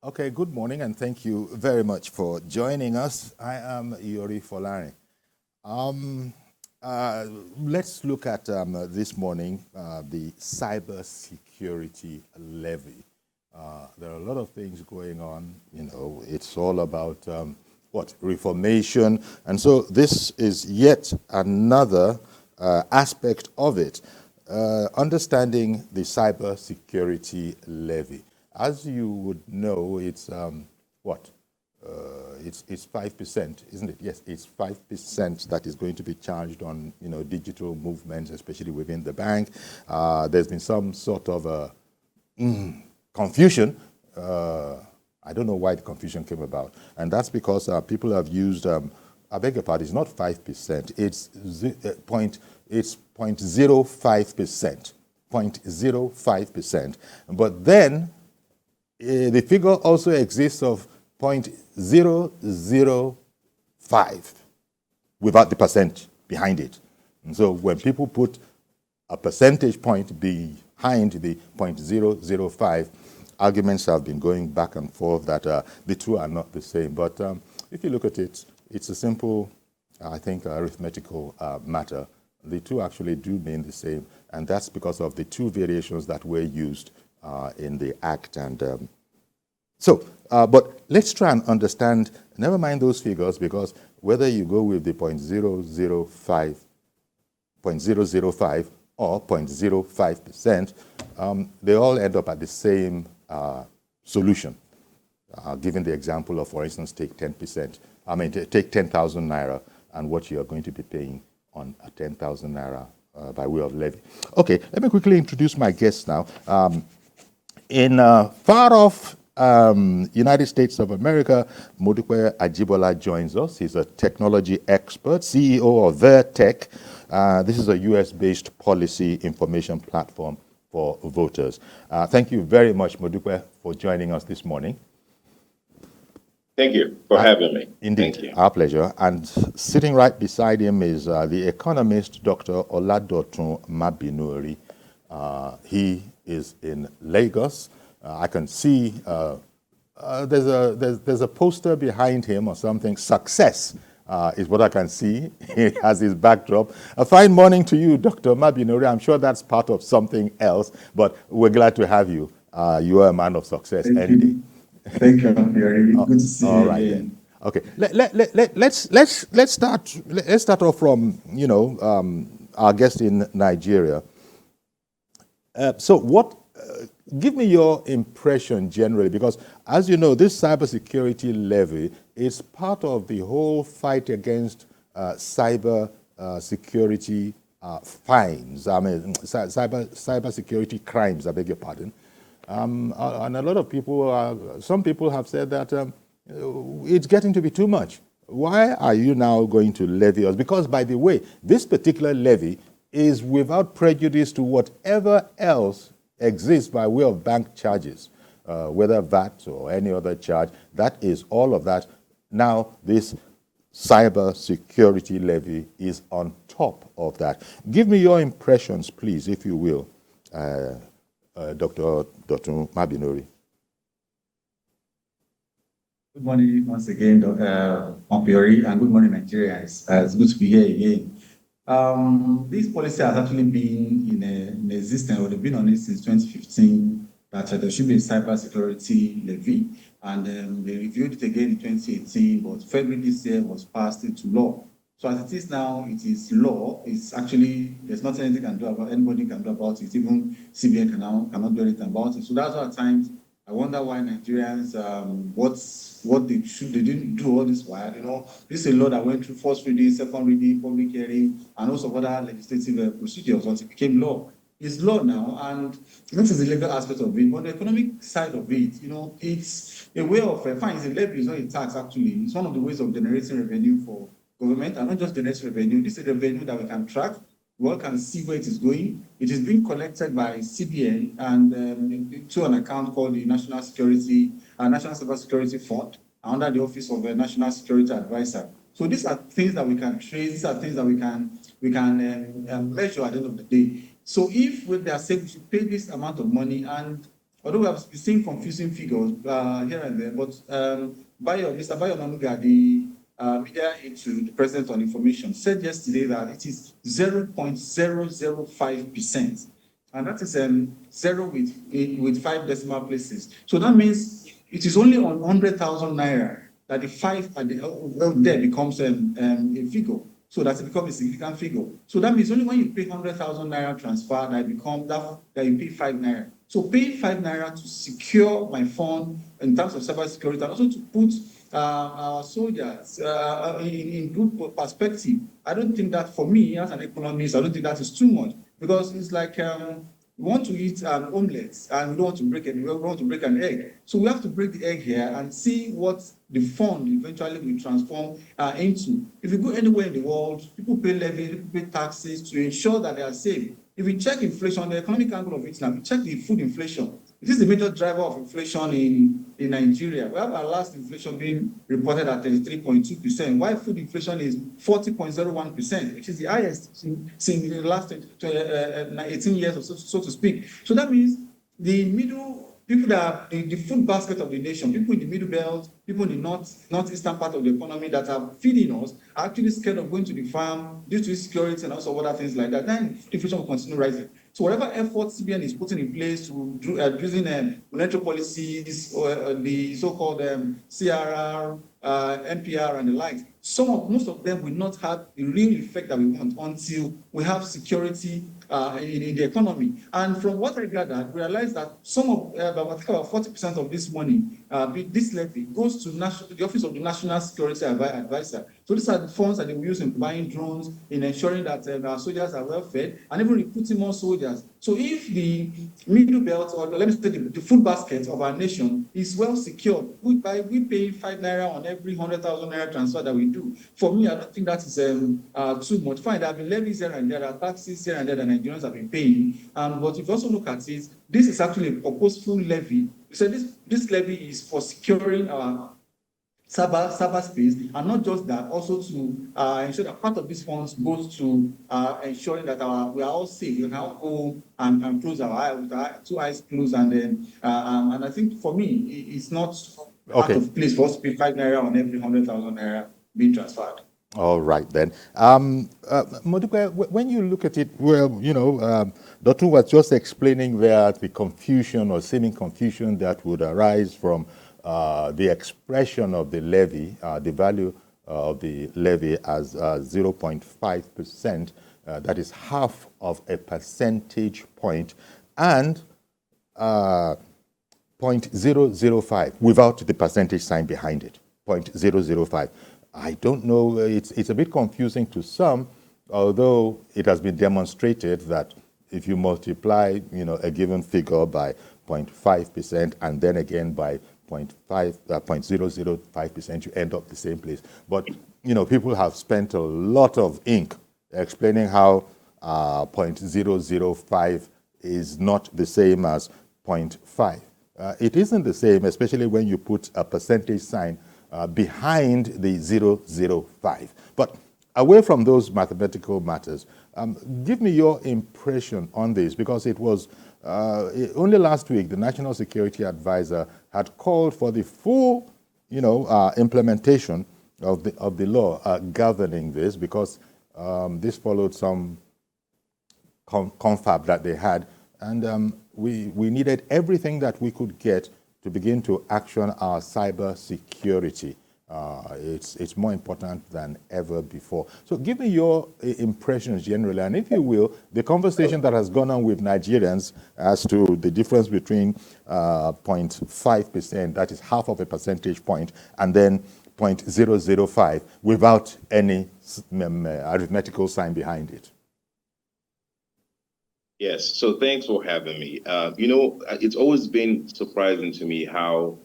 Okay, good morning, and thank you very much for joining us. I am Yori Folari. Um, uh, let's look at this morning the cybersecurity levy. There are a lot of things going on. You know, it's all about reformation, and so this is yet another aspect of it. Understanding the cybersecurity levy. As you would know, it's what? It's 5%, isn't it? Yes, it's 5% that is going to be charged on digital movements, especially within the bank. There's been some sort of confusion. I don't know why the confusion came about, and that's because people have used. I beg your pardon. It's not 5%. It's 0.05%. 0.05%. But then the figure also exists of 0.005 without the percent behind it. And so when people put a percentage point behind the 0.005, arguments have been going back and forth that the two are not the same. But if you look at it, it's a simple, I think, arithmetical matter. The two actually do mean the same, and that's because of the two variations that were used in the Act. And but let's try and understand, never mind those figures, because whether you go with the 0.005 or 0.05%, they all end up at the same solution. Given the example of, for instance, take 10%. I mean, take 10,000 naira and what you are going to be paying on a 10,000 naira by way of levy. Okay, let me quickly introduce my guests now. In far-off United States of America, Modukwe Ajibola joins us. He's a technology expert, CEO of Vertech. This is a US-based policy information platform for voters. Thank you very much, Modukwe, for joining us this morning. Thank you for having me. Indeed, Thank you. Our pleasure. And sitting right beside him is the economist, Dr. Oladotun Mabinuri. He is in Lagos. I can see there's a poster behind him or something. Success is what I can see. He has his backdrop. A fine morning to you, Dr. Mabinuri. I'm sure that's part of something else, but we're glad to have you. You are a man of success any day. Thank you. Very good to see you. All right then. Okay. Let's start off from our guest in Nigeria. Give me your impression generally, because as you know, this cybersecurity levy is part of the whole fight against cyber security fines. I mean, cybersecurity crimes. I beg your pardon. And a lot of people, some people have said that it's getting to be too much. Why are you now going to levy us? Because, by the way, this particular levy is without prejudice to whatever else exists by way of bank charges, whether VAT or any other charge. That is all of that. Now, this cyber security levy is on top of that. Give me your impressions, please, if you will, Dr. Mabinuri. Good morning once again, Dr. Mabinuri, and good morning, Nigeria. It's good to be here again. This policy has actually been in existence, or they've been on it since 2015, that there should be a cybersecurity levy, and they reviewed it again in 2018, but February this year was passed into law. So as it is now, it is law. It's actually, there's nothing anybody can do about it. Even CBN cannot do anything about it. So that's why at times I wonder why Nigerians, what they didn't do all this while. This is a law that went through first reading, second reading, public hearing, and also other legislative procedures once it became law. It's law now, and this is the legal aspect of it. But the economic side of it, it's a way of fine. It's a levy, it's not a tax. Actually, it's one of the ways of generating revenue for government, and not just generating revenue. This is revenue that we can track. We can see where it is going. It is being collected by CBN and to an account called the National Cybersecurity Fund under the Office of the National Security Advisor. So these are things that we can trace. These are things that we can measure at the end of the day. So if they are saying we should pay this amount of money, and although we have been seeing confusing figures here and there, but Mr. Bayo Nanuga, the media aide to the President on Information, said yesterday that it is 0.005%. And that is zero with 5 decimal places. So that means it is only on 100,000 naira that the 5 at the there becomes a figure. So that it becomes a significant figure. So that means only when you pay 100,000 naira transfer that you pay 5 naira. So paying 5 naira to secure my phone in terms of cybersecurity and also to put our soldiers in group perspective, I don't think that, for me as an economist, I don't think that is too much, because it's like we want to eat an omelette and we don't want to break it. We don't want to break an egg. So we have to break the egg here and see what the fund eventually will transform into. If you go anywhere in the world, people pay levy, people pay taxes to ensure that they are safe. If you check inflation, the economic angle of it now, you check the food inflation. It is the major driver of inflation in Nigeria. We have our last inflation being reported at 33.2%, while food inflation is 40.01%, which is the highest since the last 18 years, or so to speak. So that means the middle people that are the food basket of the nation, people in the middle belt, people in the northeastern part of the economy that are feeding us, are actually scared of going to the farm due to insecurity and also other things like that. Then inflation will continue rising. So whatever efforts CBN is putting in place to using monetary policies, or the so-called CRR, NPR, and the like, most of them will not have the real effect that we want until we have security in the economy. And from what I gathered, we realized that about 40% of this money, this levy, goes to the Office of the National Security Advisor. So these are the funds that they will use in buying drones, in ensuring that our soldiers are well fed, and even recruiting more soldiers. So if the middle belt, or let me say the food basket of our nation, is well secured, we pay 5 naira on every 100,000 naira transfer that we do. For me, I don't think that is too much. Fine, there have been levies here and there, there are taxes here and there that Nigerians have been paying. But if you also look at it, this is actually a purposeful levy. So this levy is for securing our cyberspace, and not just that, also to ensure that part of these funds goes to ensuring that we are all safe. We can all go and close our eyes with our 2 eyes closed, and then and I think for me it's not out of place for us to pay 5 naira on every 100,000 naira being transferred. All right, then. Modupe, when you look at it, well, Dr. was just explaining that the confusion or seeming confusion that would arise from the expression of the levy, the value of the levy as 0.5%, that is half of a percentage point, and 0.005 without the percentage sign behind it, 0.005. I don't know, it's a bit confusing to some, although it has been demonstrated that if you multiply, a given figure by 0.5% and then again by 0.005%, you end up the same place. But, people have spent a lot of ink explaining how 0.005 is not the same as 0.5. It isn't the same, especially when you put a percentage sign behind the 0.005. But away from those mathematical matters, give me your impression on this, because it was only last week the National Security Advisor had called for the full, implementation of the law governing this, because this followed some confab that they had, and we needed everything that we could get to begin to action our cyber security. It's more important than ever before. So give me your impressions generally, and if you will, the conversation that has gone on with Nigerians as to the difference between 0.5%, that is half of a percentage point, and then 0.005 without any arithmetical sign behind it. Yes, so thanks for having me. It's always been surprising to me how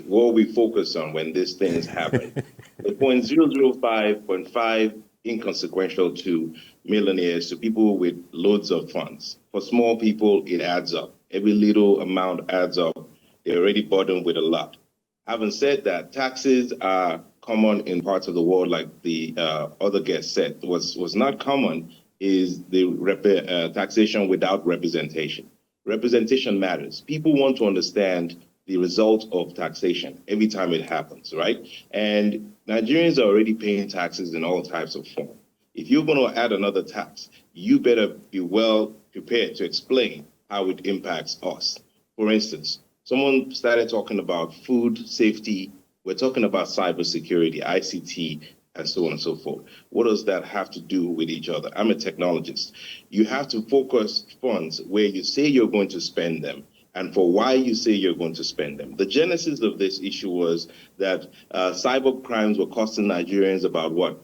what we focus on when these things happen. The 0.005, 0.5, inconsequential to millionaires, to people with loads of funds. For small people, it adds up. Every little amount adds up. They're already burdened with a lot. Having said that, taxes are common in parts of the world, like the other guest said. What's not common is the taxation without representation. representation matters. People want to understand the result of taxation every time it happens, right? And Nigerians are already paying taxes in all types of form. If you're going to add another tax, you better be well prepared to explain how it impacts us. For instance, someone started talking about food safety. We're talking about cybersecurity, ICT, and so on and so forth. What does that have to do with each other? I'm a technologist. You have to focus funds where you say you're going to spend them and for why you say you're going to spend them. The genesis of this issue was that cyber crimes were costing Nigerians about what?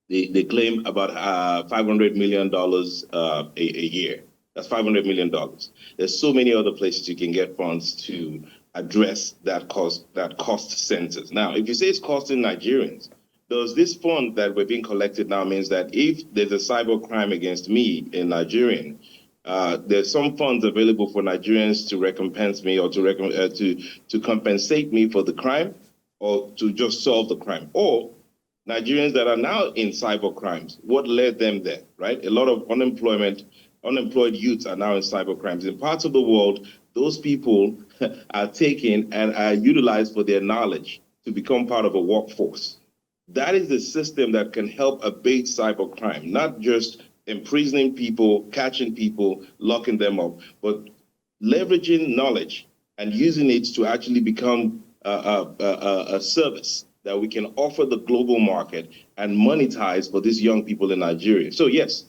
They claim about $500 million a year. That's $500 million. There's so many other places you can get funds to address that cost centers. Now, if you say it's costing Nigerians, does this fund that we're being collected now means that if there's a cyber crime against me in Nigerian, there's some funds available for Nigerians to recompense me or to compensate me for the crime or to just solve the crime? Or Nigerians that are now in cyber crimes, what led them there, right? A lot of unemployed youths are now in cyber crimes. In parts of the world, those people are taken and are utilized for their knowledge to become part of a workforce. That is the system that can help abate cyber crime, not just imprisoning people, catching people, locking them up, but leveraging knowledge and using it to actually become a service that we can offer the global market and monetize for these young people in Nigeria. So yes,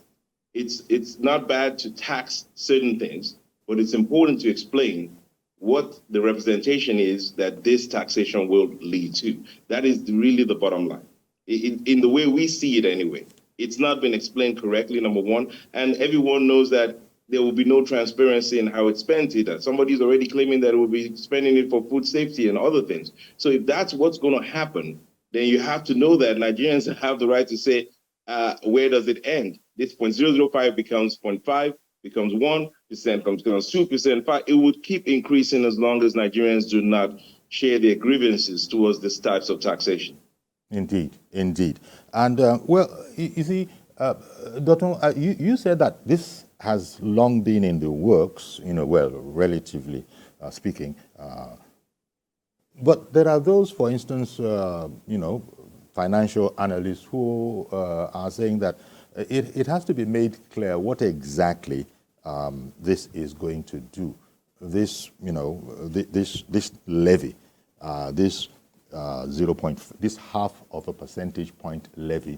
it's not bad to tax certain things, but it's important to explain what the representation is that this taxation will lead to. That is really the bottom line. In the way we see it anyway. It's not been explained correctly, number one, and everyone knows that there will be no transparency in how it's spent either. Somebody's already claiming that it will be spending it for food safety and other things. So if that's what's going to happen, then you have to know that Nigerians have the right to say, where does it end? This 0.005 becomes 0.5, becomes 1%, becomes 2%, 5%. It would keep increasing as long as Nigerians do not share their grievances towards these types of taxation. Indeed, indeed. And, well, you see, Dr. You said that this has long been in the works, well, relatively speaking. But there are those, for instance, financial analysts who are saying that it has to be made clear what exactly this is going to do. This, this levy, this this half of a percentage point levy,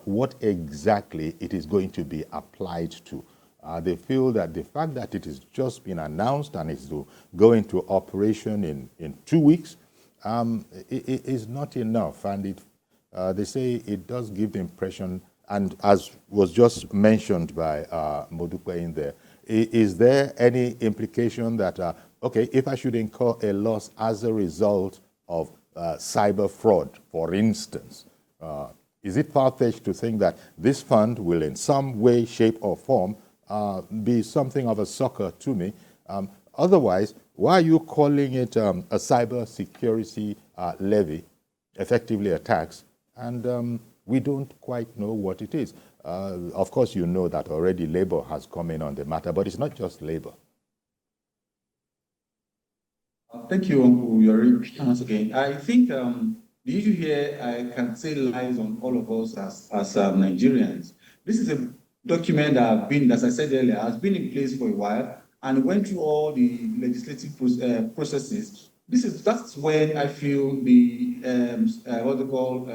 what exactly it is going to be applied to. They feel that the fact that it has just been announced and is to go into operation in 2 weeks it is not enough. And they say it does give the impression, and as was just mentioned by Modupe in there, is there any implication that, okay, if I should incur a loss as a result of cyber fraud, for instance, is it far-fetched to think that this fund will in some way, shape, or form be something of a succor to me? Otherwise, why are you calling it a cybersecurity levy, effectively a tax, and we don't quite know what it is? Of course, you know that already Labour has come in on the matter, but it's not just Labour. Thank you, Uncle Yori, once again. I think the issue here, I can say, lies on all of us as Nigerians. This is a document that has been, as I said earlier, has been in place for a while and went through all the legislative processes. That's when I feel the what they call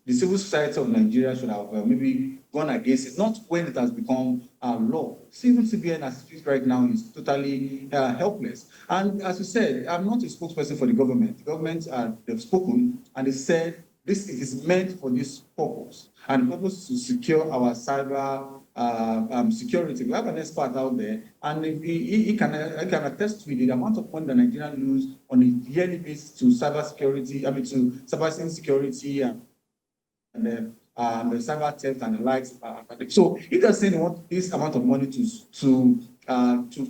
the civil society of Nigeria should have maybe gone against it, not when it has become law. Civil CBN as it is right now is totally helpless. And as you said, I'm not a spokesperson for the government. The government, they've spoken and they said this is meant for this purpose. And the purpose is to secure our cyber security. We have an expert out there, and he can attest to the amount of money that Nigerians lose on a yearly basis to cybersecurity, to cyber security and the cyber theft and the likes. So if they're saying they want this amount of money to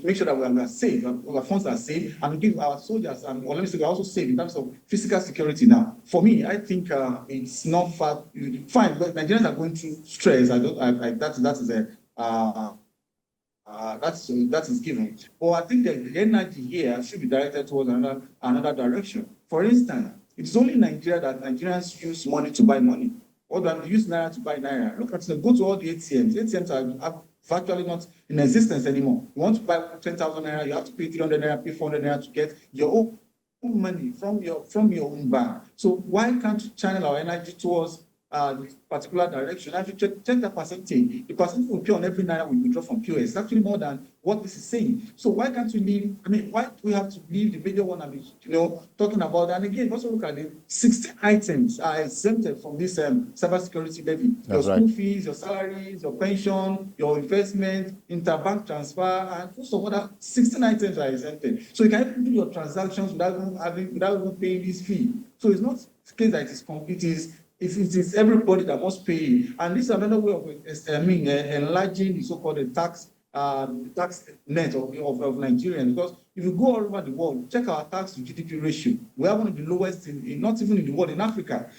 make sure that we are safe, our funds are safe, and give our soldiers, or let me say, we're also safe in terms of physical security now. For me, I think it's not fine, but Nigerians are going through stress. That is That is given. But I think that the energy here should be directed towards another direction. For instance, it's only in Nigeria that Nigerians use money to buy money. Or that they use naira to buy naira. Look at it, go to all the ATMs. ATMs are virtually not in existence anymore. You want to buy 10,000 naira, you have to pay 300 naira, pay 400 naira to get your own money from your own bank. So why can't you channel our energy towards this particular direction? If you check the percentage, the percentage we pay on every naira we withdraw from POS is actually more than what this is saying. So why can't we leave? I mean, why do we have to leave the major one? I mean, talking about that. And again, also look at the 16 items are exempted from this cybersecurity levy. Your school fees, your salaries, your pension, your investment, interbank transfer, and some other 16 items are exempted. So you can even do your transactions without even paying this fee. So it's not the case that it is complete. It is everybody that must pay. And this is another way of enlarging the so-called tax net of Nigerians. Because if you go all over the world, check our tax to GDP ratio. We are one of the lowest not even in the world, in Africa.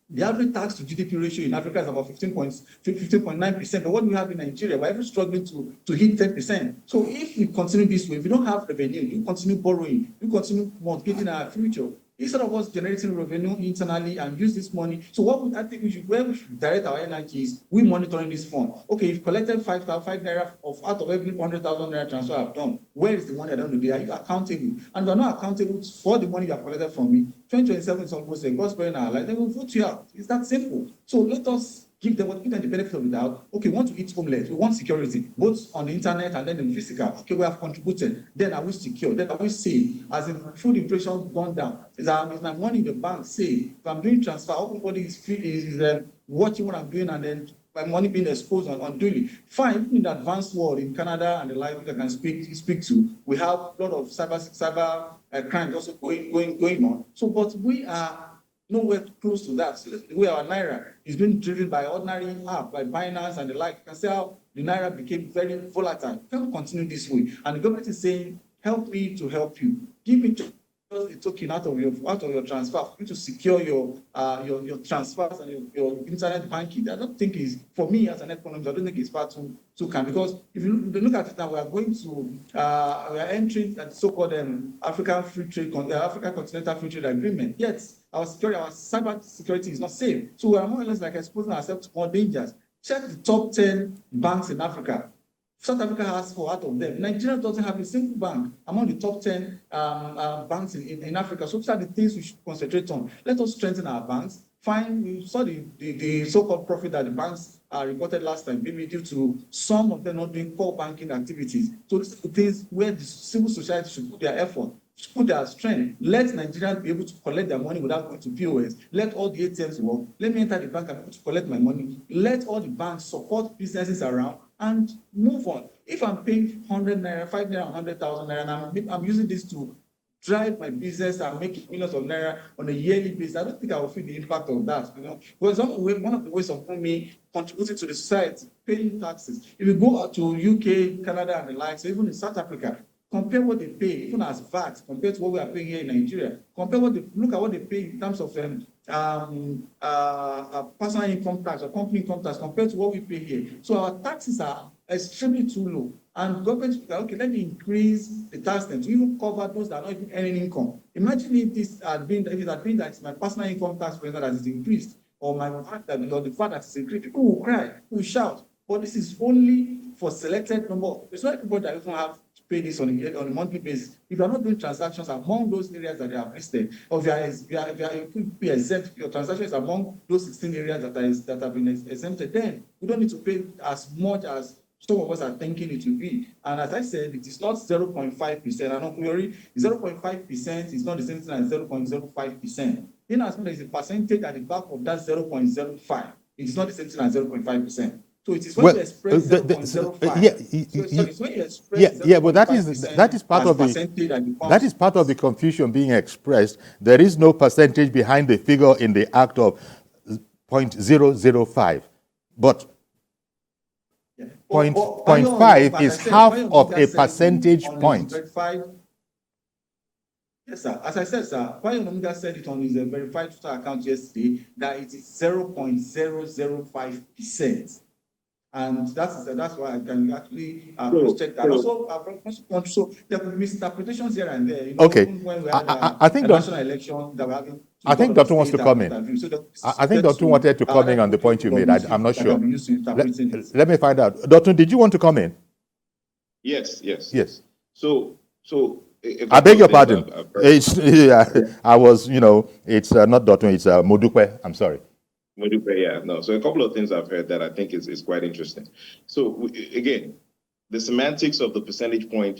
The average tax to GDP ratio in Africa is about 15.9%. But what do we have in Nigeria? We're even struggling to hit 10%. So if we continue this way, if we don't have revenue, you continue borrowing, you continue mortgaging our future, instead of us generating revenue internally and use this money. So I think where we should direct our energies, we monitoring this fund. Okay, you've collected 5 naira out of every 100,000 naira transfer I've done. Where is the money I don't know? Are you accountable? And if you're not accountable for the money you have collected from me, 2027 is almost a gospel in our life, they will vote you out. It's that simple. So let us give them the benefit of the doubt. Okay, we want to eat homeless. We want security, both on the internet and then in physical. Okay, we have contributed. Then are we secure? Then are we safe? As in food inflation gone down. Is my money in the bank safe? If I'm doing transfer, everybody is watching what I'm doing, and then my money being exposed on daily. Fine, even in the advanced world, in Canada and the like, I can speak to, we have a lot of cyber crimes also going on. So, but we are nowhere close to that. So the way our naira is being driven by ordinary app, by Binance and the like. You can see how the naira became very volatile. You can't continue this way. And the government is saying, help me to help you. Give me a token out of your transfer for you to secure your transfers and your internet banking. I don't think is, for me as an economist, I don't think it's far too kind, because if you look at it now, we are going to we are entering at so-called African Continental Free Trade Agreement. Yet our cyber security is not safe. So we are more or less like exposing ourselves to more dangers. Check the top 10 banks in Africa. South Africa has 4 out of them. Nigeria doesn't have a single bank among the top 10 banks in Africa. So these are the things we should concentrate on. Let us strengthen our banks. Fine, we saw the so-called profit that the banks reported last time, maybe due to some of them not doing core banking activities. So these are the things where the civil society should put their effort, should put their strength. Let Nigerians be able to collect their money without going to POS. Let all the ATMs work. Let me enter the bank and be able to collect my money. Let all the banks support businesses around and move on. If I'm paying 100 naira, 5 naira, 100,000 naira, and I'm using this to drive my business and make millions of naira on a yearly basis, I don't think I will feel the impact of that. Because one of the ways of me contributing to the society, paying taxes. If you go to UK, Canada, and the like, so even in South Africa, compare what they pay, even as VAT, compared to what we are paying here in Nigeria. Look at what they pay in terms of personal income tax or company income tax compared to what we pay here. So our taxes are extremely too low. And government, okay, let me increase the tax then to even cover those that are not even earning income. Imagine if it had been that it's my personal income tax, for example, that is increased, or the fact that it's increased, people will cry, people will shout. But this is only for selected number. It's not everybody that even have to pay this on a monthly basis. If you are not doing transactions among those areas that they have listed, or if you are exempt, your transactions among those 16 areas that have been exempted, then you don't need to pay as much as some of us are thinking it will be. And as I said, it is not 0.5%. I know we already 0.5% is not the same thing as 0.05%. In as much as the percentage at the back of that 0.05, it is not the same thing as 0.5%. So it is when you express 0.05. When you express but that is part of the confusion being expressed. There is no percentage behind the figure in the act of 0.005, but 0.5 is half of a percentage point. Yes, sir. As I said, sir, Kwayo said it on his verified Twitter account yesterday that it is 0.005%. And that's why I can actually cross-check that. So there could be misinterpretations here and there. Okay. Even when we had I think a national election that we're having. I think Dr. wants to come in. I think Dr. wanted to come in on the point you made. I'm not sure. Let me find out. Dr., did you want to come in? Yes. So I beg your pardon. I was, it's not Dr., it's Modupe. I'm sorry. Yeah, no. So a couple of things I've heard that I think is quite interesting. So again, the semantics of the percentage point,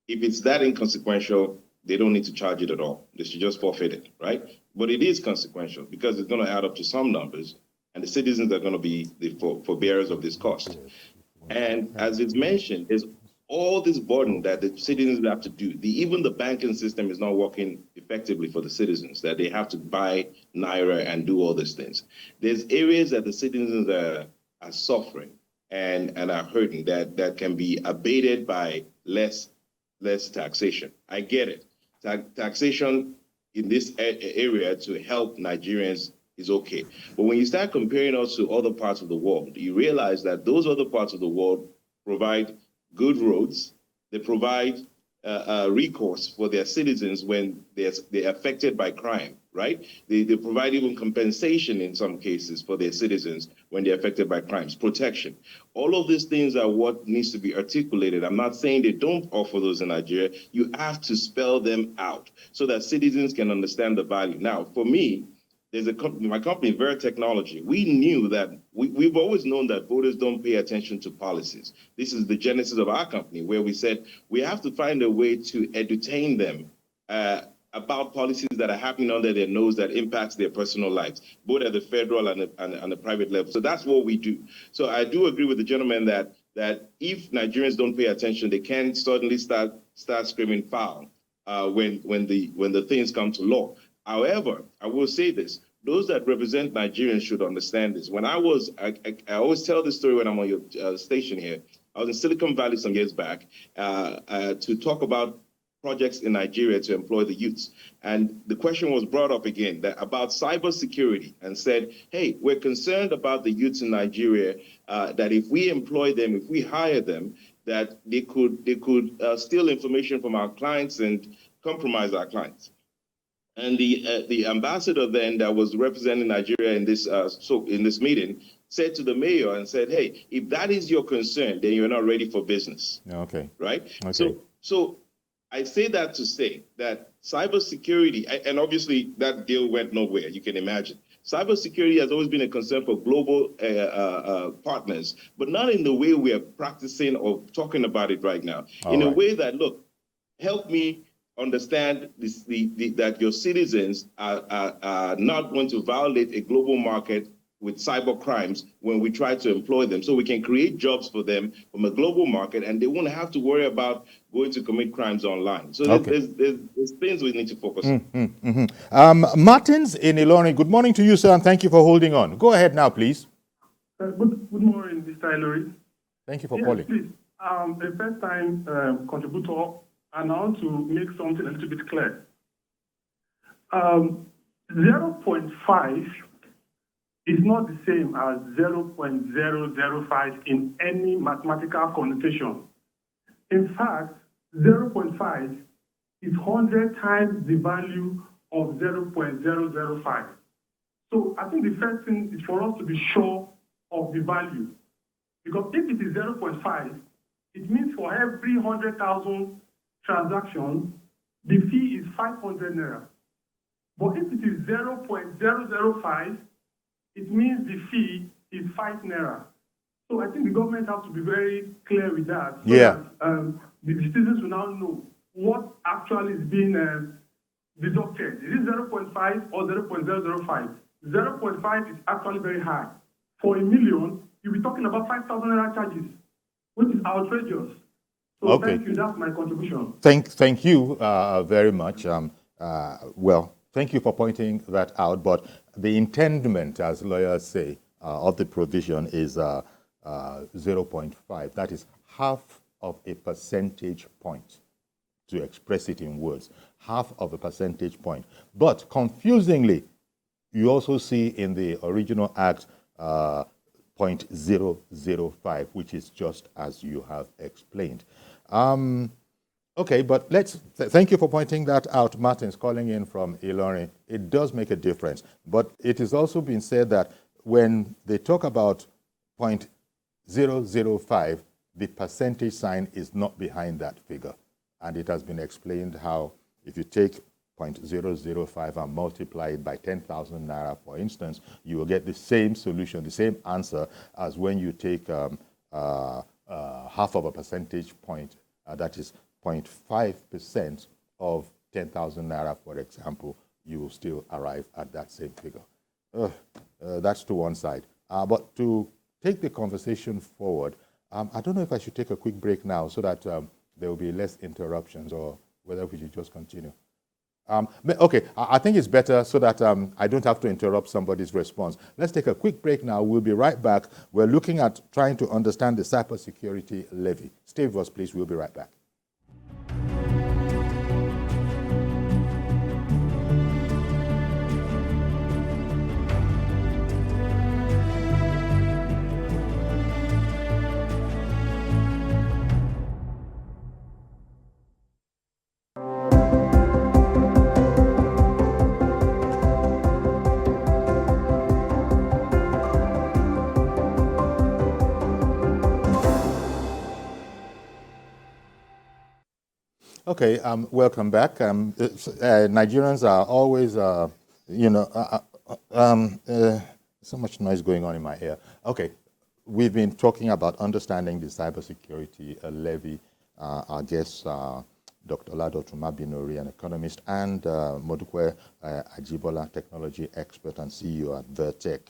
if it's that inconsequential, they don't need to charge it at all. They should just forfeit it, right? But it is consequential because it's going to add up to some numbers, and the citizens are going to be the forbearers of this cost. And as it's mentioned, there's all this burden that the citizens have to do. Even the banking system is not working effectively for the citizens, that they have to buy Naira and do all these things. There's areas that the citizens are suffering and are hurting that can be abated by less taxation. I get it. Taxation in this area to help Nigerians is okay. But when you start comparing us to other parts of the world, you realize that those other parts of the world provide good roads. They provide recourse for their citizens when they're affected by crime, right? They provide even compensation in some cases for their citizens when they're affected by crimes, protection. All of these things are what needs to be articulated. I'm not saying they don't offer those in Nigeria. You have to spell them out so that citizens can understand the value. Now, for me, there's my company, Veritechnology. We knew that we've always known that voters don't pay attention to policies. This is the genesis of our company, where we said we have to find a way to edutain them about policies that are happening under their nose that impacts their personal lives, both at the federal and the private level. So that's what we do. So I do agree with the gentleman that if Nigerians don't pay attention, they can suddenly start screaming foul when the things come to law. However, I will say this, those that represent Nigerians should understand this. When I always tell this story when I'm on your station here. I was in Silicon Valley some years back to talk about projects in Nigeria to employ the youths. And the question was brought up again about cybersecurity and said, hey, we're concerned about the youths in Nigeria, that if we employ them, if we hire them, that they could steal information from our clients and compromise our clients. And the ambassador then that was representing Nigeria in this meeting said to the mayor and said, hey, if that is your concern, then you're not ready for business. Okay. Right? Okay. So I say that to say that cybersecurity, and obviously that deal went nowhere, you can imagine. Cybersecurity has always been a concern for global partners, but not in the way we are practicing or talking about it right now. A way that, look, help me understand that your citizens are not going to violate a global market with cyber crimes when we try to employ them, so we can create jobs for them from a global market, and they won't have to worry about going to commit crimes online. So there's things we need to focus on. Martins in Ilorin, good morning to you, sir, and thank you for holding on. Go ahead now, please. Good morning, Mr. Ilorin. Thank you for calling. Please, a first-time contributor, and I want to make something a little bit clear. 0.5 is not the same as 0.005 in any mathematical connotation. In fact, 0.5 is 100 times the value of 0.005. So I think the first thing is for us to be sure of the value. Because if it is 0.5, it means for every 100,000 transactions, the fee is 500 naira. But if it is 0.005, it means the fee is 5 naira. So I think the government has to be very clear with that. So that, the citizens will now know what actually is being deducted. Is it 0.5 or 0.005? 0.5 is actually very high. For $1 million, you'll be talking about 5,000 naira charges, which is outrageous. So Okay. Thank you. That's my contribution. Thank you very much. Well, thank you for pointing that out. But the intendment, as lawyers say, of the provision is 0.5. That is half of a percentage point, to express it in words. Half of a percentage point. But confusingly, you also see in the original act 0.005, which is just as you have explained. Okay, but thank you for pointing that out. Martin's calling in from Ilorin. It does make a difference. But it has also been said that when they talk about 0.005, the percentage sign is not behind that figure. And it has been explained how if you take 0.005 and multiply it by 10,000 naira, for instance, you will get the same solution, the same answer as when you take half of a percentage point, that is 0.5% of 10,000 naira, for example, you will still arrive at that same figure. That's to one side. But to take the conversation forward, I don't know if I should take a quick break now so that there will be less interruptions, or whether we should just continue. Okay, I think it's better so that I don't have to interrupt somebody's response. Let's take a quick break now. We'll be right back. We're looking at trying to understand the cybersecurity levy. Stay with us, please. We'll be right back. Okay, welcome back. Nigerians are always, so much noise going on in my ear. Okay, we've been talking about understanding the cybersecurity levy. Our guests are Dr. Oladotun Binori, an economist, and Modukwe Ajibola, technology expert and CEO at Vertec,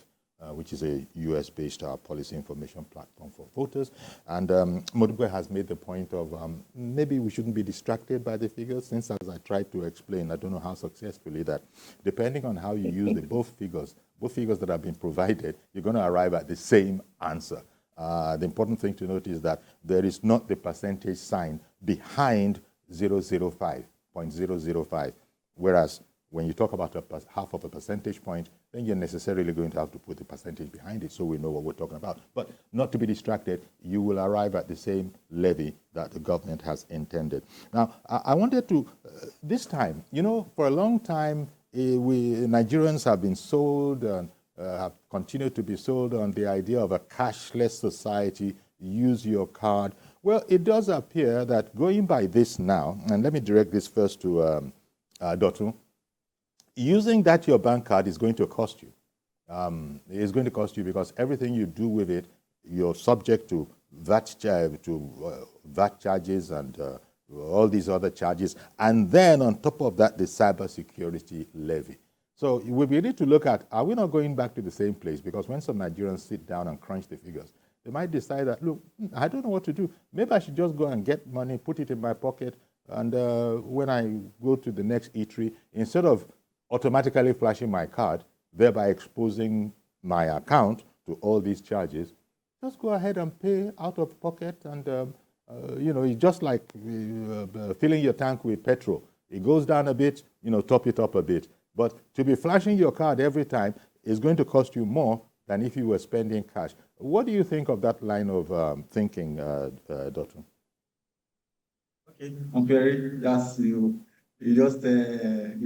which is a US-based policy information platform for voters. And Modukwe has made the point of maybe we shouldn't be distracted by the figures, since, as I tried to explain, I don't know how successfully, that depending on how you use both figures that have been provided, you're going to arrive at the same answer. The important thing to note is that there is not the percentage sign behind 0.005, whereas when you talk about half of a percentage point, then you're necessarily going to have to put the percentage behind it so we know what we're talking about. But not to be distracted, you will arrive at the same levy that the government has intended. Now, I wanted to, this time, for a long time, Nigerians have been sold and have continued to be sold on the idea of a cashless society, use your card. Well, it does appear that going by this now, and let me direct this first to Dotu, using that your bank card is going to cost you. It's going to cost you because everything you do with it, you're subject to VAT charges and all these other charges. And then on top of that, the cybersecurity levy. So we need to look at, are we not going back to the same place? Because when some Nigerians sit down and crunch the figures, they might decide that, look, I don't know what to do. Maybe I should just go and get money, put it in my pocket, and when I go to the next eatery, instead of automatically flashing my card, thereby exposing my account to all these charges, just go ahead and pay out of pocket. And, it's just like filling your tank with petrol. It goes down a bit, top it up a bit. But to be flashing your card every time is going to cost you more than if you were spending cash. What do you think of that line of thinking, Dr.? Okay, Perry, that's you just hits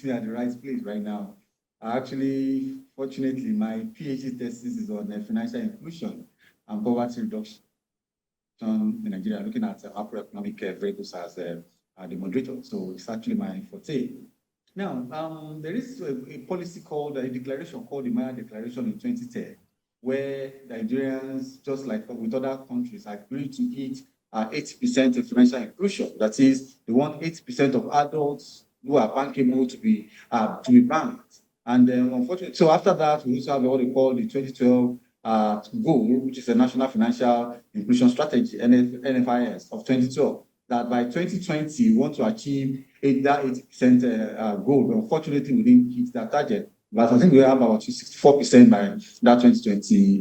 me at the right place right now. Actually, fortunately, my PhD thesis is on financial inclusion and poverty reduction in Nigeria, looking at macroeconomic variables as the moderator. So it's actually my forte. Now, there is a policy called a declaration called the Maya Declaration in 2010, where Nigerians, just like with other countries, agreed to hit 80% of financial inclusion. That is, they want 80% of adults who are bankable to be banked. And unfortunately, so after that, we also have what they call the 2012 goal, which is a National Financial Inclusion Strategy, NFIS, of 2012, that by 2020, we want to achieve that 80% goal. But unfortunately, we didn't hit that target. But I think we have about 64% by that 2020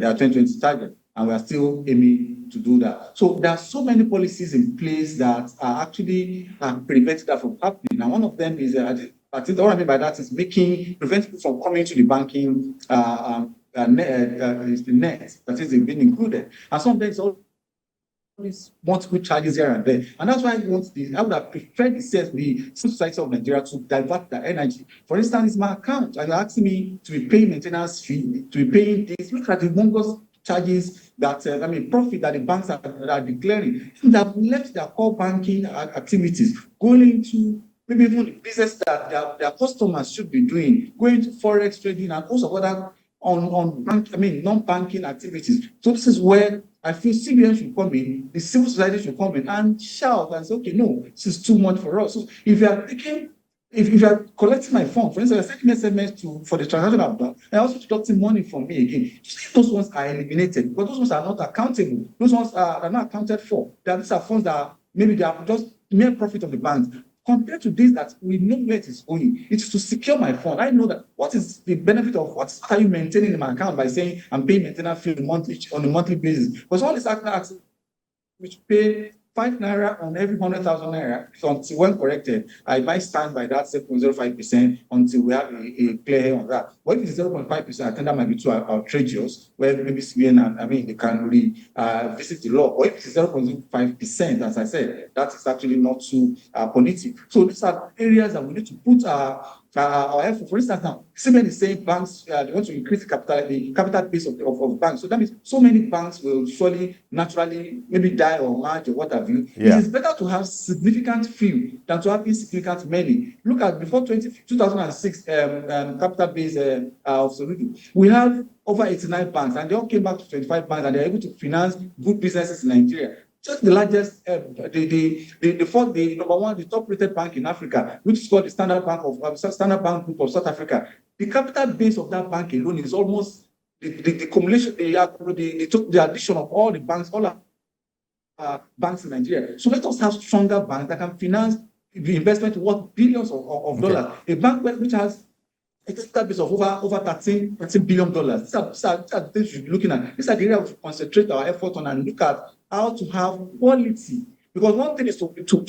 target, and we are still aiming to do that. So there are so many policies in place that are actually preventing that from happening. And one of them is, I think what I mean by that is preventing people from coming to the banking is the net that is being included. And sometimes all these multiple charges here and there. And that's why I would have preferred the civil society of Nigeria to divert their energy. For instance, my account, and asking me to be paying maintenance fee, to be paying this. Look at the humongous charges that, profit that the banks are declaring. They have left their core banking activities, going into maybe even the business that their customers should be doing, going to forex trading and also other non-banking activities. So this is where I feel CBN should come in, the civil society should come in and shout and say, okay, no, this is too much for us. So if you are collecting my phone, for instance, I send me SMS for the transaction I've done, and also deducting money from me again. Those ones are eliminated because those ones are not accountable. Those ones are not accounted for. These are funds that maybe they are just mere profit of the bank. Compared to this that we know where it is going, it is to secure my phone. I know that what is the benefit of what are you maintaining in my account by saying I'm paying maintenance fee on a monthly basis? Because all these actors which pay 5 naira on every 100,000 naira. So until when corrected, I might stand by that 7.05% until we have a clear head on that. But if it's 0.5%, I think that might be too outrageous, where maybe CBN, they can really visit the law. Or if it's 0.5%, as I said, that is actually not too punitive. So these are areas that we need to put our effort. For instance, now, CBN is saying banks, they want to increase the capital base of banks. So that means so many banks will surely naturally maybe die or merge or what have you. Yeah. It is better to have significant few than to have insignificant many. Look at before 2006 capital base of Soludo. We have over 89 banks and they all came back to 25 banks and they're able to finance good businesses in Nigeria. Just the largest, the number one, the top-rated bank in Africa, which is called the Standard Bank Group of South Africa. The capital base of that bank alone is almost the accumulation, the addition of all the banks, all banks in Nigeria. So let us have stronger banks that can finance the investment worth billions of dollars. A bank which has a capital base of over $13 billion. These are the things we should be looking at. These are the areas we should concentrate our effort on and look at how to have quality. Because one thing is to put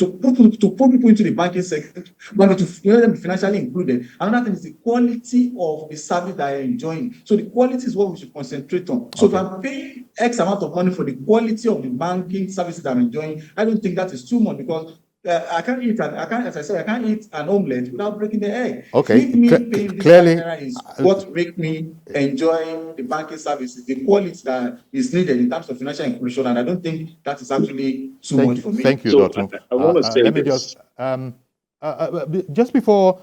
people into the banking sector, to let them be financially included. Another thing is the quality of the service that you're enjoying. So the quality is what we should concentrate on. So if I'm paying X amount of money for the quality of the banking services that I'm enjoying, I don't think that is too much because I can't eat an omelette without breaking the egg. Okay, If me paying clearly is what make me enjoy the banking services, the quality that is needed in terms of financial inclusion, and I don't think that is actually too much for me. Thank you, so Dr. I want to say let me this. Just before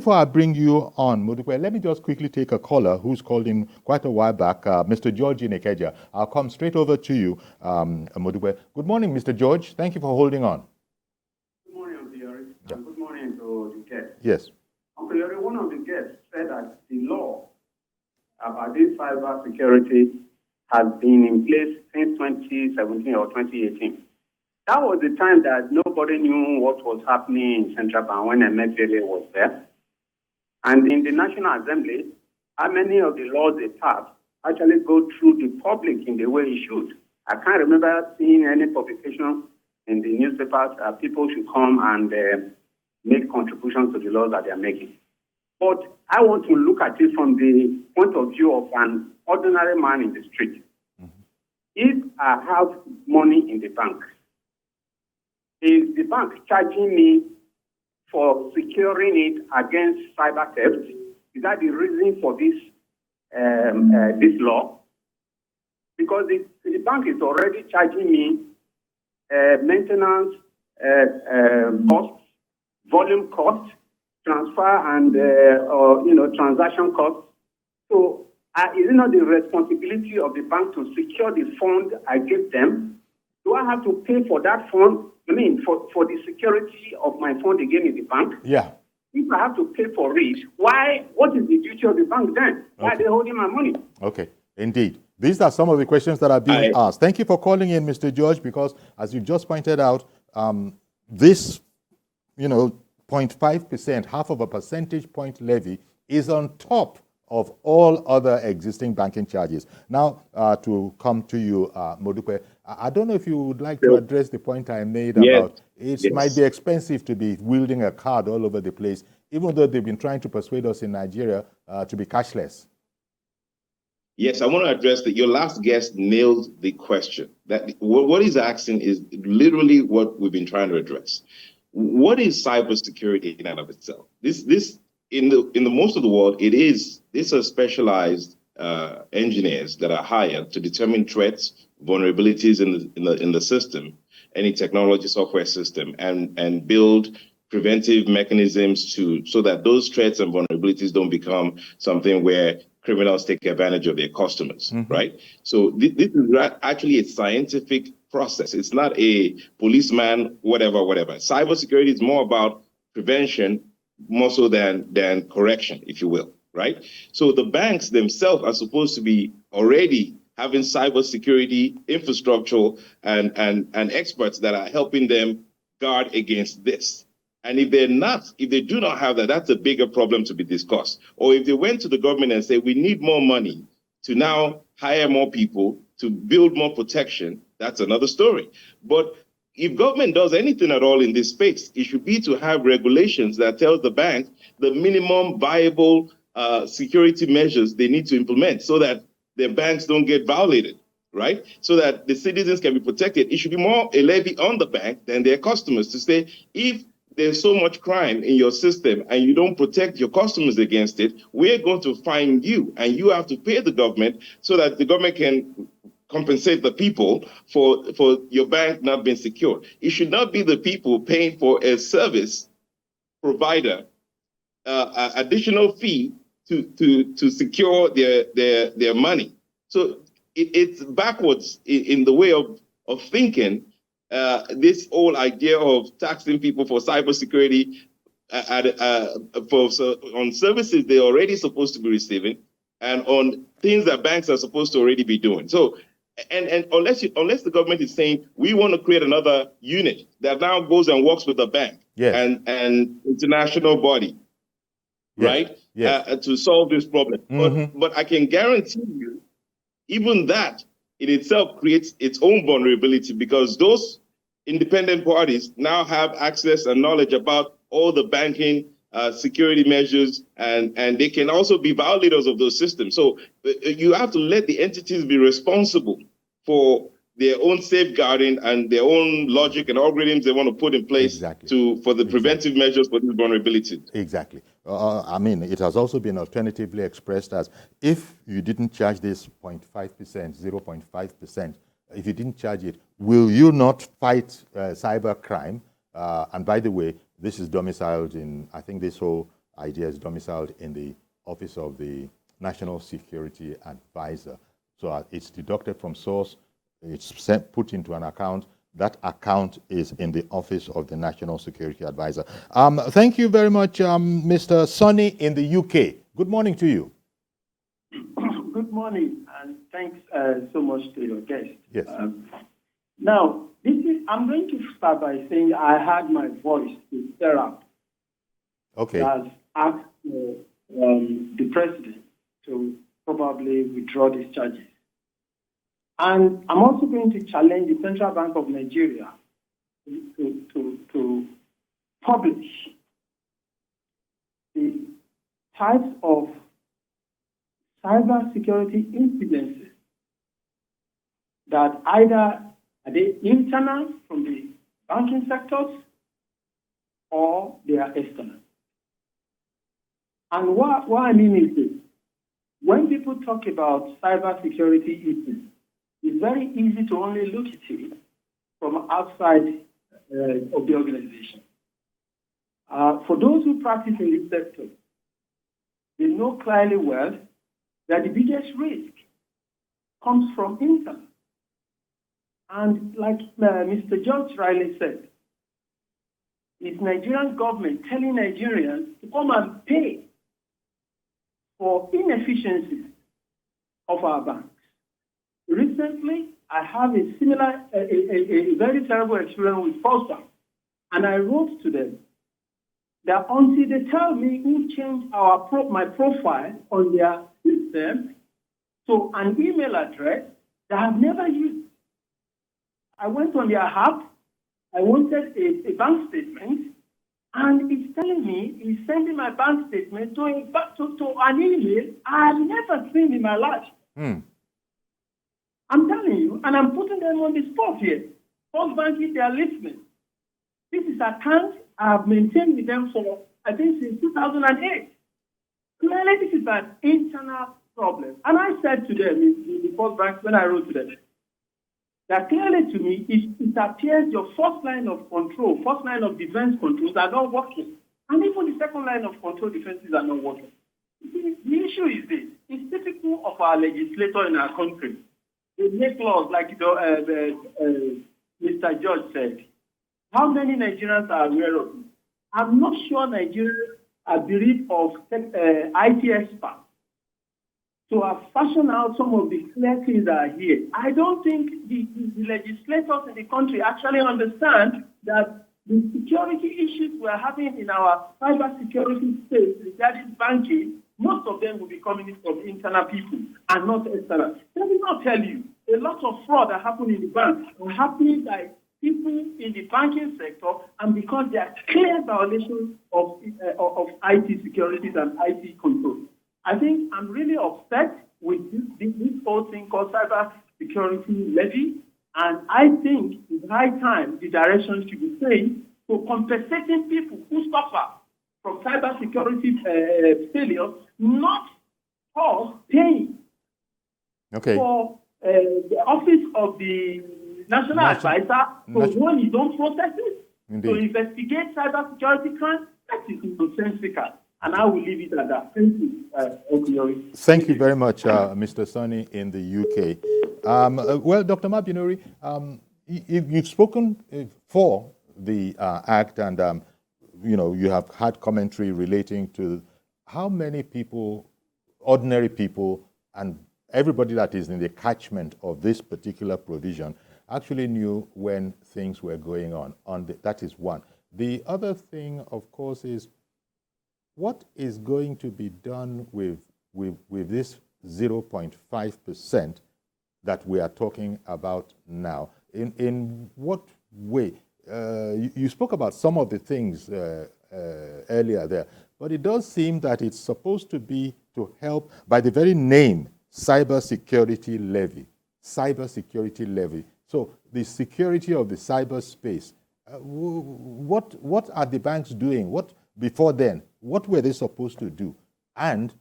I bring you on, Modukwe, let me just quickly take a caller who's called in quite a while back, Mr. George in Ikeja. I'll come straight over to you, Modukwe. Good morning, Mr. George. Thank you for holding on. And good morning to the guest. Yes. Uncle Yori, one of the guests said that the law about this cybersecurity has been in place since 2017 or 2018. That was the time that nobody knew what was happening in Central Bank when MFLA was there. And in the National Assembly, how many of the laws they passed actually go through the public in the way it should? I can't remember seeing any publication in the newspapers that people should come and make contributions to the laws that they are making. But I want to look at it from the point of view of an ordinary man in the street. Mm-hmm. If I have money in the bank, is the bank charging me for securing it against cyber theft? Is that the reason for this this law? Because the bank is already charging me maintenance costs, volume costs, transfer and transaction costs. So is it not the responsibility of the bank to secure the fund I give them? Do I have to pay for that fund? I mean, for the security of my fund again in the bank? Yeah. If I have to pay for it, what is the duty of the bank then? Why are they holding my money? Okay, indeed. These are some of the questions that are being asked. Thank you for calling in, Mr. George, because as you just pointed out, this, 0.5%, half of a percentage point levy is on top of all other existing banking charges. Now, to come to you, Modukwe, I don't know if you would like to address the point I made about it might be expensive to be wielding a card all over the place, even though they've been trying to persuade us in Nigeria to be cashless. Yes, I want to address that. Your last guest nailed the question. That what he's asking is literally what we've been trying to address. What is cybersecurity in and of itself? This in the most of the world, these are specialized engineers that are hired to determine threats, vulnerabilities in the system, any technology software system, and build preventive mechanisms so that those threats and vulnerabilities don't become something where criminals take advantage of their customers, right? So this is actually a scientific process. It's not a policeman, whatever. Cybersecurity is more about prevention, more so than correction, if you will, right? So the banks themselves are supposed to be already having cybersecurity infrastructure and experts that are helping them guard against this. And if they do not have that, that's a bigger problem to be discussed. Or if they went to the government and say, we need more money to now hire more people to build more protection, that's another story. But if government does anything at all in this space, it should be to have regulations that tells the bank the minimum viable security measures they need to implement so that their banks don't get violated, right? So that the citizens can be protected. It should be more a levy on the bank than their customers to say, if there's so much crime in your system and you don't protect your customers against it, we're going to fine you and you have to pay the government so that the government can compensate the people for your bank not being secure. It should not be the people paying for a service provider additional fee to secure their money. So it's backwards in the way of thinking. This whole idea of taxing people for cybersecurity on services they're already supposed to be receiving and on things that banks are supposed to already be doing. So, and unless the government is saying we want to create another unit that now goes and works with the bank and international body, right? To solve this problem. But I can guarantee you, even that in itself creates its own vulnerability because those independent parties now have access and knowledge about all the banking security measures, and they can also be violators of those systems. So you have to let the entities be responsible for their own safeguarding and their own logic and algorithms they want to put in place for the preventive measures for these vulnerabilities. Exactly. I mean, it has also been alternatively expressed as if you didn't charge this 0.5%, 0.5%, if you didn't charge it, will you not fight cyber crime? And by the way, this is domiciled in, I think this whole idea is domiciled in the Office of the National Security Advisor. So it's deducted from source, it's put into an account. That account is in the Office of the National Security Advisor. Thank you very much, Mr. Sonny in the UK. Good morning to you. Good morning, and thanks so much to your guest. Yes. Now, I'm going to start by saying I had my voice to Sarah. Okay. Has asked the president to probably withdraw these charges. And I'm also going to challenge the Central Bank of Nigeria to publish the types of cybersecurity incidences that either are they internal from the banking sectors or they are external. And what I mean is this. When people talk about cybersecurity incidents, it's very easy to only look at it from outside of the organization. For those who practice in this sector, they know clearly well that the biggest risk comes from internal. And like Mr. George Riley said, it's Nigerian government telling Nigerians to come and pay for inefficiencies of our banks. Recently, I have a similar, a very terrible experience with First Bank, and I wrote to them that until they tell me who changed my profile on their system to an email address that I've never used, I went on their app, I wanted a bank statement, and it's telling me it's sending my bank statement to an email I've never seen in my life. Hmm. I'm telling you, and I'm putting them on the spot here. First Bank, if they are listening, this is account I've maintained with them for, I think, since 2008. Clearly, this is an internal problem. And I said to them in the First Bank, when I wrote to them, that clearly to me, it appears your first line of control, first line of defense controls are not working. And even the second line of control defenses are not working. The issue is this. It's typical of our legislator in our country. They make laws like Mr. George said. How many Nigerians are aware of it? I'm not sure Nigerians are bereft of IT experts. So I've fashioned out some of the clear things that are here. I don't think the legislators in the country actually understand that the security issues we're having in our cybersecurity space regarding banking, most of them will be coming from internal people and not external. Let me not tell you, a lot of fraud that happen in the bank are happening by people in the banking sector, and because there are clear violations of IT securities and IT control. I think I'm really upset with this whole thing called Cybersecurity Levy, and I think it's high time the direction should be saying to compensating people who suffer from cybersecurity failure, not for paying for the office of the National Advisor, so when you don't process it, to investigate cybersecurity crimes, that is nonsensical. And I will leave it at that. Thank you. Thank you very much, Mr. Sonny in the UK. Well, Dr. Mabinuri, you've spoken for the Act, and you have had commentary relating to how many people, ordinary people, and everybody that is in the catchment of this particular provision actually knew when things were going on. That is one. The other thing, of course, is what is going to be done with this 0.5% that we are talking about now? In what way? You spoke about some of the things earlier there, but it does seem that it's supposed to be to help, by the very name, Cybersecurity Levy. Cybersecurity Levy. So the security of the cyberspace. What are the banks doing? Before then, what were they supposed to do? And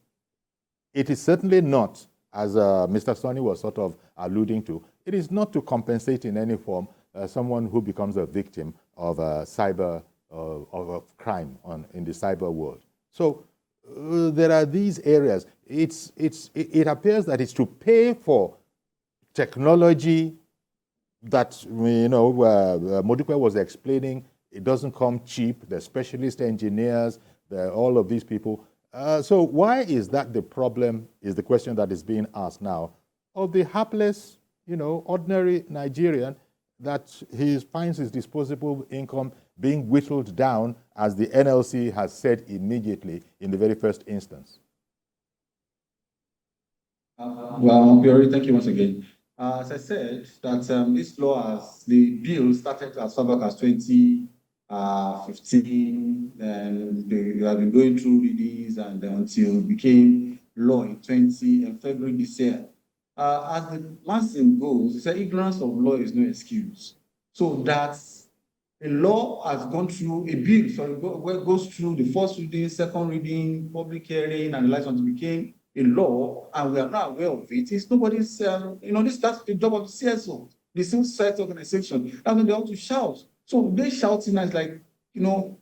it is certainly not, as Mr. Sonny was sort of alluding to, it is not to compensate in any form someone who becomes a victim of cyber of crime in the cyber world. So there are these areas. It appears that it's to pay for technology that Modupe was explaining. It doesn't come cheap. The specialist engineers, all of these people. So why is that the problem, is the question that is being asked now, of the hapless, ordinary Nigerian, that he finds his disposable income being whittled down, as the NLC has said immediately in the very first instance? Well, Piori, thank you once again. As I said, that this law, the bill started as far back as 2015, and they have been going through readings and until it became law in February this year. As the maxim goes, it's ignorance of law is no excuse. So that a law has gone through, a bill, goes through the first reading, second reading, public hearing, and the last one became a law, and we are not aware of it. It's nobody's, that's the job of the CSO, the civil society organization. That's when they want to shout. So they shouting as like,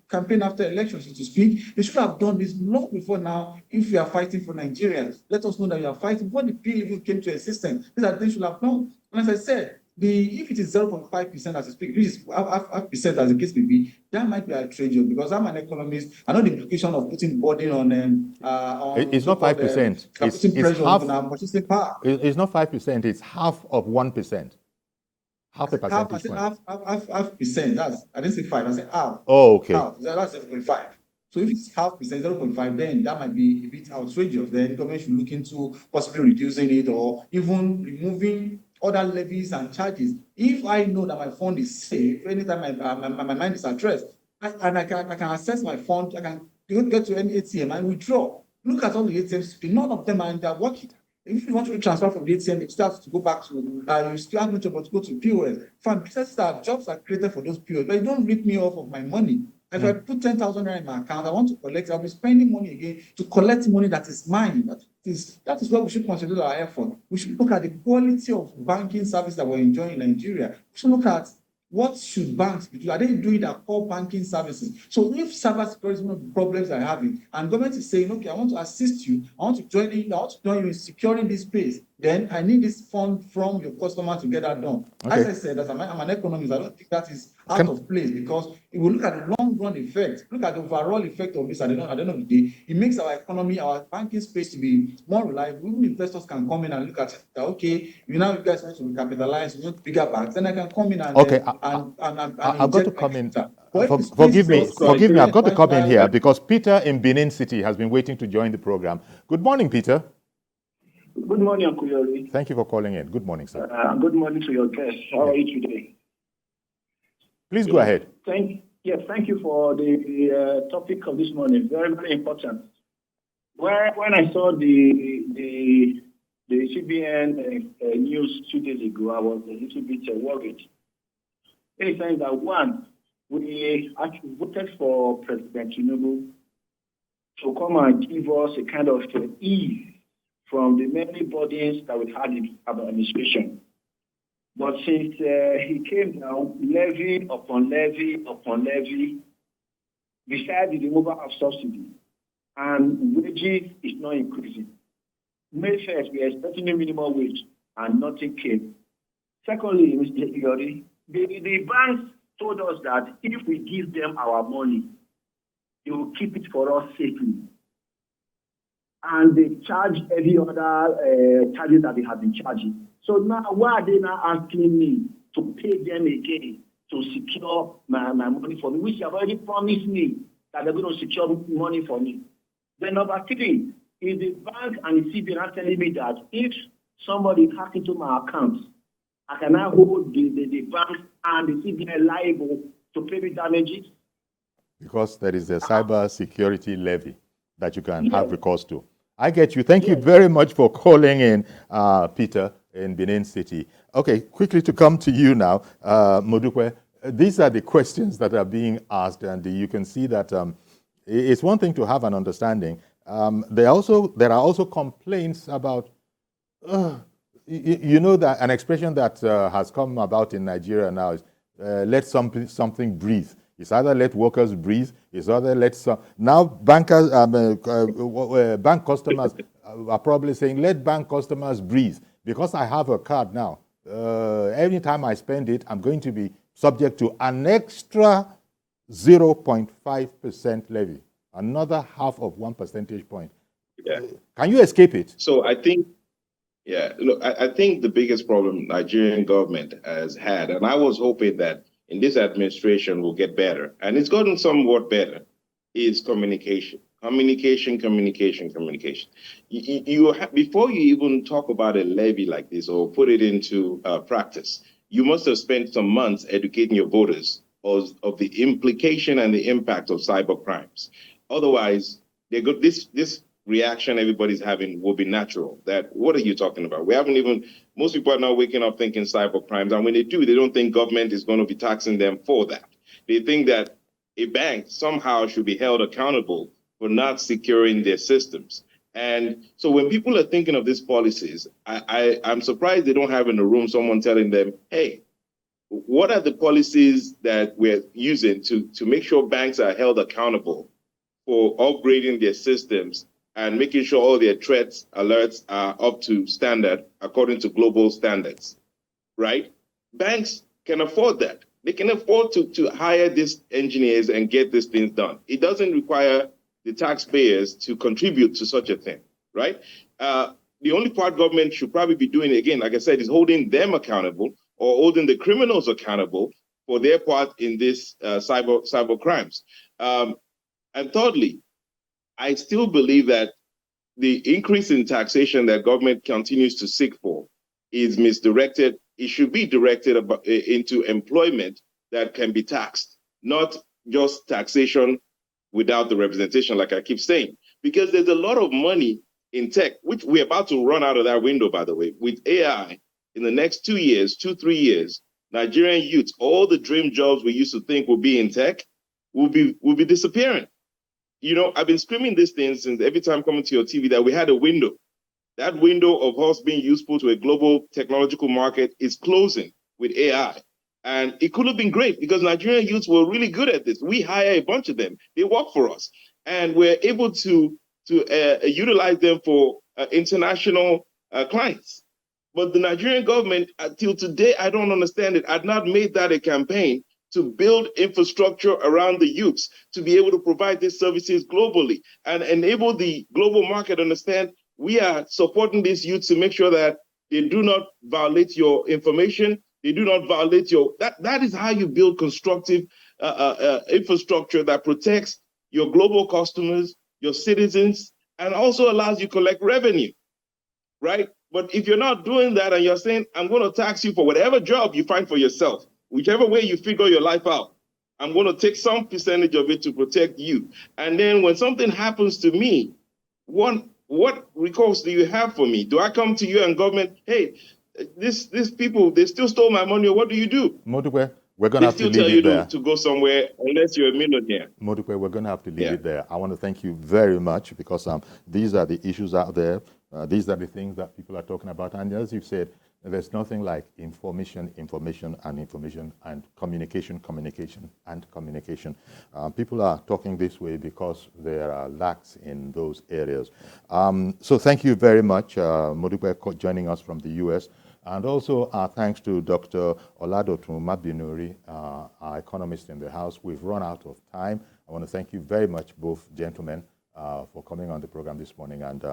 campaign after election, so to speak. They should have done this long before now. If we are fighting for Nigerians, let us know that we are fighting. Before the bill even came to existence, these are things should have known. And as I said, if it is 0.5% as I speak, which is 0.5% as the case may be, that might be outrageous, because I'm an economist. I know the implication of putting burden on it's not 5%. Putting pressure on our purchasing power. It's not 5%. It's half of 1%. Half a percentage point. Half percent. I didn't say 5. I said half. Oh, okay. Half. That's 0.5. So if it's half percent, 0.5, then that might be a bit outrageous. Then the government should look into possibly reducing it, or even removing other levies and charges. If I know that my fund is safe, anytime my mind is at rest, and I can access my fund, I can get to any ATM and withdraw. Look at all the ATMs. None of them are working. If you want to transfer from the ATM, you still have to go back to, you still have to go to POS. Fine, businesses jobs are created for those POS, but you don't rip me off of my money. If I put 10,000 in my account, I want to collect, I'll be spending money again to collect money that is mine. That is where we should concentrate our effort. We should look at the quality of banking service that we're enjoying in Nigeria. We should look at what should banks be doing? Are they doing their core banking services? So if cybersecurity is one of the problems I'm having, and government is saying, okay, I want to assist you, I want to join you in securing this space, then I need this fund from your customer to get that done. Okay. As I said, I'm an economist, I don't think that is out of place, because if we look at the long run effect, look at the overall effect of this at the end of the day, it makes our economy, our banking space to be more reliable. Even investors can come in and look at it, that, okay, you guys want to recapitalize, you want bigger banks, then I can come in and I've got to come in. Forgive me, I've got to come in here because Peter in Benin City has been waiting to join the program. Good morning, Peter. Good morning, Uncle Yori. Thank you for calling in. Good morning, sir. Good morning to your guests. How are you today? Please go ahead. Thank you for the topic of this morning. Very, very important. When I saw the CBN news 2 days ago, I was a little bit worried. In the sense that, one, we actually voted for President Tinubu to come and give us a kind of ease from the many burdens that we had in our administration. But since he came down, levy upon levy upon levy, besides the removal of subsidy, and wages is not increasing. May 1st, we are expecting a minimum wage, and nothing came. Secondly, Mr. Igori, the banks told us that if we give them our money, they will keep it for us safely. And they charge every other charges that they have been charging. So now, why are they now asking me to pay them again to secure my money for me, which they have already promised me that they're going to secure money for me? Then number three, is the bank and the CBN are telling me that if somebody hacks into my account, I can now hold the bank and the CBN liable to pay me damages? Because there is a cybersecurity levy that you can have recourse to. I get you. Thank you very much for calling in, Peter, in Benin City. Okay, quickly to come to you now, Modukwe. These are the questions that are being asked, and you can see that it's one thing to have an understanding. There are also complaints about, that an expression that has come about in Nigeria now is let something breathe. It's either let workers breathe, it's either let some. Now bankers, bank customers are probably saying, let bank customers breathe. Because I have a card now, every time I spend it, I'm going to be subject to an extra 0.5% levy, another half of 1 percentage point. Yeah. Can you escape it? So I think, I think the biggest problem Nigerian government has had, and I was hoping that in this administration will get better, and it's gotten somewhat better, is communication. Communication. Before you even talk about a levy like this or put it into practice, you must have spent some months educating your voters of the implication and the impact of cyber crimes. Otherwise, this reaction everybody's having will be natural. That, what are you talking about? Most people are not waking up thinking cyber crimes. And when they do, they don't think government is going to be taxing them for that. They think that a bank somehow should be held accountable for not securing their systems. And so when people are thinking of these policies, I'm surprised they don't have in the room someone telling them, hey, what are the policies that we're using to make sure banks are held accountable for upgrading their systems and making sure all their threats alerts are up to standard according to global standards, right? Banks can afford that. They can afford to hire these engineers and get these things done. It doesn't require the taxpayers to contribute to such a thing, right? The only part government should probably be doing, again, like I said, is holding them accountable or holding the criminals accountable for their part in this cyber crimes. And thirdly, I still believe that the increase in taxation that government continues to seek for is misdirected. It should be directed into employment that can be taxed, not just taxation without the representation, like I keep saying. Because there's a lot of money in tech, which we're about to run out of that window, by the way, with AI in the next 2 years, 3 years, Nigerian youths, all the dream jobs we used to think would be in tech will be disappearing. You know, I've been screaming this thing since every time coming to your TV that we had a window. That window of us being useful to a global technological market is closing with AI. And it could have been great because Nigerian youths were really good at this. We hire a bunch of them. They work for us. And we're able to utilize them for international clients. But the Nigerian government, till today, I don't understand it, had not made that a campaign to build infrastructure around the youths to be able to provide these services globally and enable the global market to understand we are supporting these youths to make sure that they do not violate your information. They do not violate your, that is how you build constructive infrastructure that protects your global customers, your citizens, and also allows you to collect revenue, right? But if you're not doing that and you're saying, I'm going to tax you for whatever job you find for yourself, whichever way you figure your life out, I'm going to take some percentage of it to protect you. And then when something happens to me, what recourse do you have for me? Do I come to you and government, hey, these people, they still stole my money, or what do you do? Modukwe, we're going to have to leave it there. They still tell you to go somewhere unless you're a millionaire. Modukwe, we're going to have to leave it there. I want to thank you very much because these are the issues out there. These are the things that people are talking about. And as you said, there's nothing like information, and communication. People are talking this way because there are lacks in those areas. So thank you very much, Modukwe, joining us from the US. And also thanks to Dr. Oladotun Mabinuri, our economist in the House. We've run out of time. I want to thank you very much, both gentlemen, for coming on the program this morning. And